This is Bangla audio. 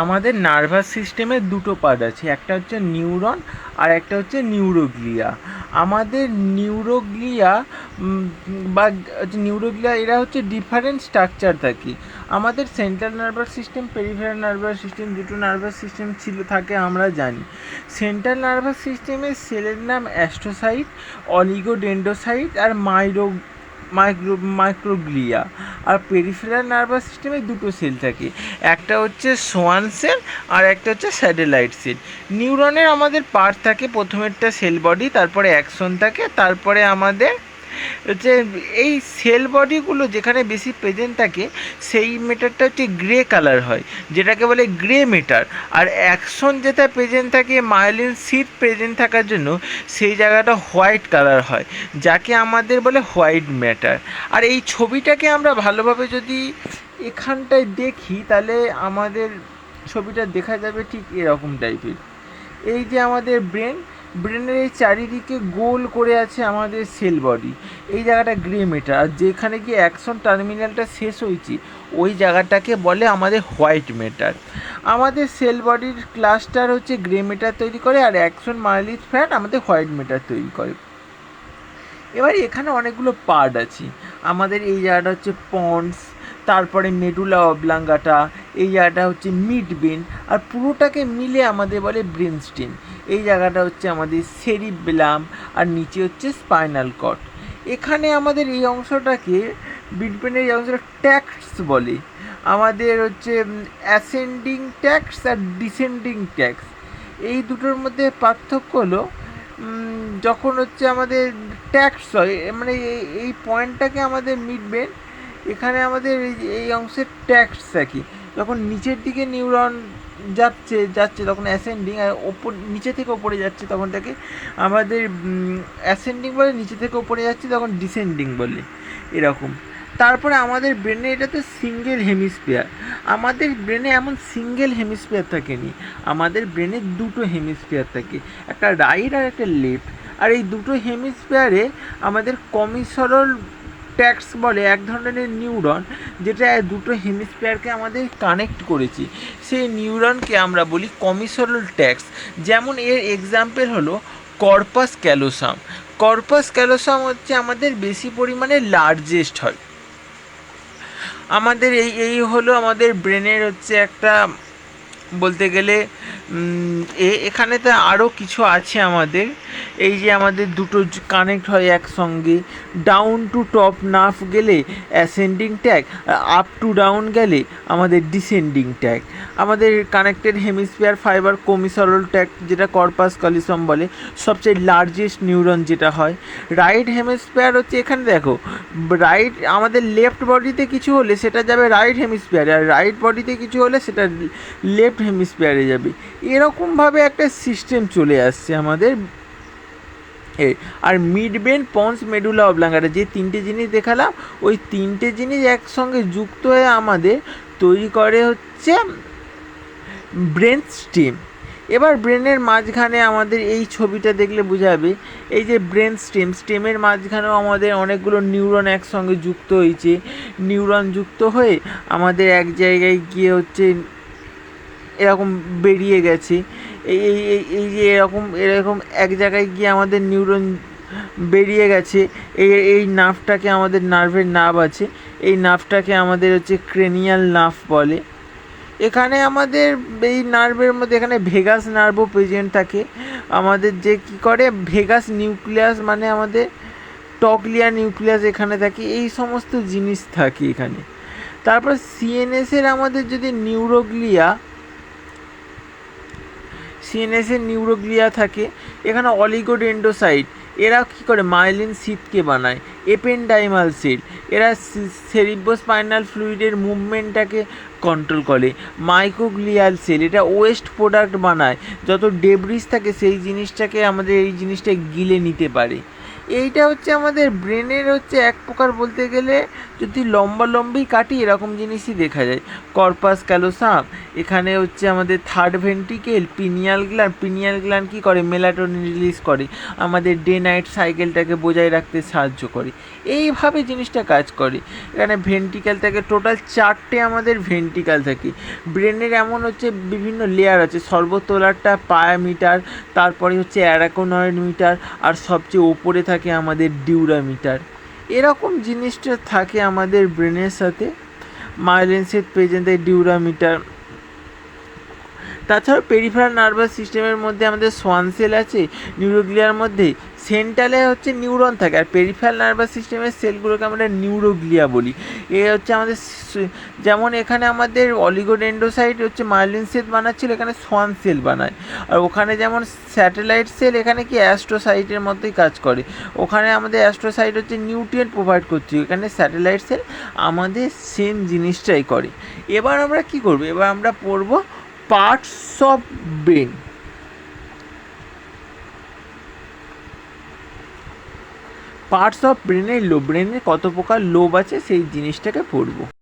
আমাদের নার্ভাস সিস্টেমের দুটো পার্ট আছে, একটা হচ্ছে নিউরন আর একটা হচ্ছে নিউরোগ্লিয়া। আমাদের নিউরোগ্লিয়া বা নিউরোগ্লিয়া এরা হচ্ছে ডিফারেন্ট স্ট্রাকচার থাকে। আমাদের central nervous system, peripheral nervous system, দুটো নার্ভাস সিস্টেম থাকে আমরা জানি। সেন্ট্রাল নার্ভাস সিস্টেমের সেলের নাম অ্যাস্ট্রোসাইট, অলিগোডেন্ড্রোসাইট আর মাইক্রোগ্লিয়া। আর পেরিফেরাল নার্ভাস সিস্টেমে দুটো সেল থাকে, একটা হচ্ছে সোয়ান সেল আর একটা হচ্ছে স্যাটেলাইট সেল। নিউরনের আমাদের পার্ট থাকে, প্রথমেরটা সেল বডি, তারপরে অ্যাক্সন থাকে, তারপরে আমাদের হচ্ছে এই সেল বডিগুলো যেখানে বেশি প্রেজেন্ট থাকে সেই মেটারটা হচ্ছে গ্রে কালার হয়, যেটাকে বলে গ্রে মেটার। আর অ্যাকশন যেটা প্রেজেন্ট থাকে, মায়োলিন সিট প্রেজেন্ট থাকার জন্য সেই জায়গাটা হোয়াইট কালার হয়, যাকে আমাদের বলে হোয়াইট ম্যাটার। আর এই ছবিটাকে আমরা ভালোভাবে যদি এখানটায় দেখি তাহলে আমাদের ছবিটা দেখা যাবে ঠিক এরকম টাইপের। এই যে আমাদের ব্রেনের এই চারিদিকে গোল করে আছে আমাদের সেল বডি, এই জায়গাটা গ্রে মেটার। আর যেখানে গিয়ে অ্যাকশন টার্মিনালটা শেষ হয়েছে ওই জায়গাটাকে বলে আমাদের হোয়াইট মেটার। আমাদের সেল বডির ক্লাস্টার হচ্ছে গ্রে মেটার তৈরি করে, আর অ্যাকশন মাইলিন ফ্যাট আমাদের হোয়াইট মেটার তৈরি করে। এবার এখানে অনেকগুলো পার্ট আছে আমাদের। এই জায়গাটা হচ্ছে পন্স, তারপরে মেডুলা অবলাঙ্গাটা, এই জায়গাটা হচ্ছে মিড ব্রেন, আর পুরোটাকে মিলে আমাদের বলে ব্রেন স্টেম। এই জায়গাটা হচ্ছে আমাদের সেরিবেলাম, আর নিচে হচ্ছে স্পাইনাল কর্ড। এখানে আমাদের এই অংশটাকে মিড ব্রেনের এই অংশটা ট্যাক্স বলে। আমাদের হচ্ছে অ্যাসেন্ডিং ট্যাক্স আর ডিসেন্ডিং ট্যাক্স, এই দুটোর মধ্যে পার্থক্য হলো যখন হচ্ছে আমাদের ট্যাক্স হয়, মানে এই পয়েন্টটাকে আমাদের মিড ব্রেন, এখানে আমাদের এই অংশের ট্যাক্স থাকে। যখন নিচের দিকে নিউরন যাচ্ছে তখন অ্যাসেন্ডিং, আর নিচে থেকে ওপরে যাচ্ছে তখন তাকে আমাদের অ্যাসেন্ডিং বলে, নিচে থেকে ওপরে যাচ্ছে তখন ডিসেন্ডিং বলে, এরকম। তারপরে আমাদের ব্রেনে এটা তো সিঙ্গেল হেমিস্ফিয়ার। আমাদের ব্রেনে এমন সিঙ্গেল হেমিস্ফিয়ার থাকেনি, আমাদের ব্রেনে দুটো হেমিস্ফিয়ার থাকে, একটা রাইট আর একটা লেফট। আর এই দুটো হেমিস্ফিয়ারে আমাদের কমিসরল ট্যাক্স বলে এক ধরনের নিউরন, যেটা দুটো হেমিস্ফিয়ারকে আমাদের কানেক্ট করেছি, সেই নিউরনকে আমরা বলি কমিসরল ট্যাক্স। যেমন এর এক্সাম্পল হলো কর্পাস ক্যালোসাম। কর্পাস ক্যালোসাম হচ্ছে আমাদের বেশি পরিমাণে লার্জেস্ট হয়। আমাদের এই হলো আমাদের ব্রেনের হচ্ছে একটা, বলতে গেলে এখানে তো আরও কিছু আছে আমাদের। এই যে আমাদের দুটো কানেক্ট হয় একসঙ্গে, ডাউন টু টপ নার্ভ গেলে ascending tag, up to down গেলে আমাদের ডিসেন্ডিং ট্যাগ। আমাদের কানেক্টেড হেমিস্ফিয়ার ফাইবার কমিসরল ট্যাগ, যেটা কর্পাস ক্যালোসাম বলে, সবচেয়ে লার্জেস্ট নিউরন যেটা হয়। রাইট হেমিস্ফিয়ার হচ্ছে এখানে দেখো, রাইট আমাদের লেফট বডিতে কিছু হলে সেটা যাবে রাইট হেমিস্ফিয়ারে, আর রাইট বডিতে কিছু হলে সেটা লেফট হেমিস্ফিয়ারে যাবে। এরকমভাবে একটা সিস্টেম চলে আসছে আমাদের। আর mid brain, pons, medulla oblongata, যে তিনটে জিনিস দেখালাম, ওই তিনটে জিনিস একসঙ্গে যুক্ত হয়ে আমাদের তৈরি করে হচ্ছে ব্রেন স্টেম। এবার ব্রেনের মাঝখানে আমাদের এই ছবিটা দেখলে বোঝা যাবে, এই যে ব্রেন স্টেমের মাঝখানেও আমাদের অনেকগুলো নিউরন একসঙ্গে যুক্ত হয়েছে। নিউরন যুক্ত হয়ে আমাদের এক জায়গায় গিয়ে হচ্ছে এরকম বেরিয়ে গেছে। এই এই এই এই যে এরকম এরকম এক জায়গায় গিয়ে আমাদের নিউরন বেরিয়ে গেছে। এই নার্ভটাকে, আমাদের নার্ভের নার্ভ আছে, এই নার্ভটাকে আমাদের হচ্ছে ক্রেনিয়াল নার্ভ বলে। এখানে আমাদের এই নার্ভের মধ্যে এখানে ভেগাস নার্ভও প্রেজেন্ট থাকে। আমাদের যে কী করে, ভেগাস নিউক্লিয়াস মানে আমাদের টকলিয়া নিউক্লিয়াস এখানে থাকে, এই সমস্ত জিনিস থাকে এখানে। তারপর সিএনএসের আমাদের যদি সিএনএসের নিউরোগ্লিয়া থাকে, এখানে অলিগোডেন্ড্রোসাইট, এরা কী করে মাইলিন সিটকে বানায়। এপেন্ডাইমাল সেল, এরা সেরিব্রোস্পাইনাল ফ্লুইডের মুভমেন্টটাকে কন্ট্রোল করে। মাইক্রোগ্লিয়াল সেল, এটা ওয়েস্ট প্রোডাক্ট বানায়, যত ডেব্রিস থাকে সেই জিনিসটাকে আমাদের এই জিনিসটা গিলে নিতে পারে। এইটা হচ্ছে আমাদের ব্রেনের হচ্ছে এক প্রকার বলতে গেলে যদি লম্বি কাটি এরকম জিনিসই দেখা যায়। কর্পাস ক্যালোসাম, এখানে হচ্ছে আমাদের থার্ড ভেন্ট্রিকেল, পিনিয়াল গ্ল্যান্ড কী করে, মেলাটোনিন রিলিজ করে, আমাদের ডে নাইট সাইকেলটাকে বজায় রাখতে সাহায্য করে। এইভাবে জিনিসটা কাজ করে। এখানে ভেন্ট্রিকেল থাকে, টোটাল 4টে আমাদের ভেন্ট্রিকেল থাকে। ব্রেনের এমন হচ্ছে বিভিন্ন লেয়ার আছে, সর্বতলারটা পায়ামিটার, তারপরে হচ্ছে অ্যারাকোনয়েড মিটার, আর সবচেয়ে ওপরে থাকে আমাদের ডিউরামিটার। এরকম জিনিসটা থাকে আমাদের ব্রেনের সাথে। মাইলেন্সের প্রেজেন্টে ডিউরামিটার। তাছাড়াও পেরিফেরাল নার্ভাস সিস্টেমের মধ্যে আমাদের সোয়ান সেল আছে, নিউরোগ্লিয়ার মধ্যে সেন্ট্রালে হচ্ছে নিউরন থাকে, আর পেরিফেরাল নার্ভাস সিস্টেমের সেলগুলোকে আমরা নিউরোগ্লিয়া বলি। এ হচ্ছে আমাদের যেমন এখানে আমাদের অলিগোডেন্ড্রোসাইট হচ্ছে মাইলিন সেল বানাচ্ছিল, এখানে সোয়ান সেল বানায়। আর ওখানে যেমন স্যাটেলাইট সেল এখানে কি অ্যাস্ট্রোসাইটের মতোই কাজ করে। ওখানে আমাদের অ্যাস্ট্রোসাইট হচ্ছে নিউট্রিয়েন্ট প্রোভাইড করছে, এখানে স্যাটেলাইট সেল আমাদের সেম জিনিসটাই করে। এবার আমরা কি করব, এবার আমরা পড়ব parts of brain. Parts of ব্রেনের লোব, ব্রেনের কত প্রকার লোব আছে সেই জিনিসটাকে পড়ব।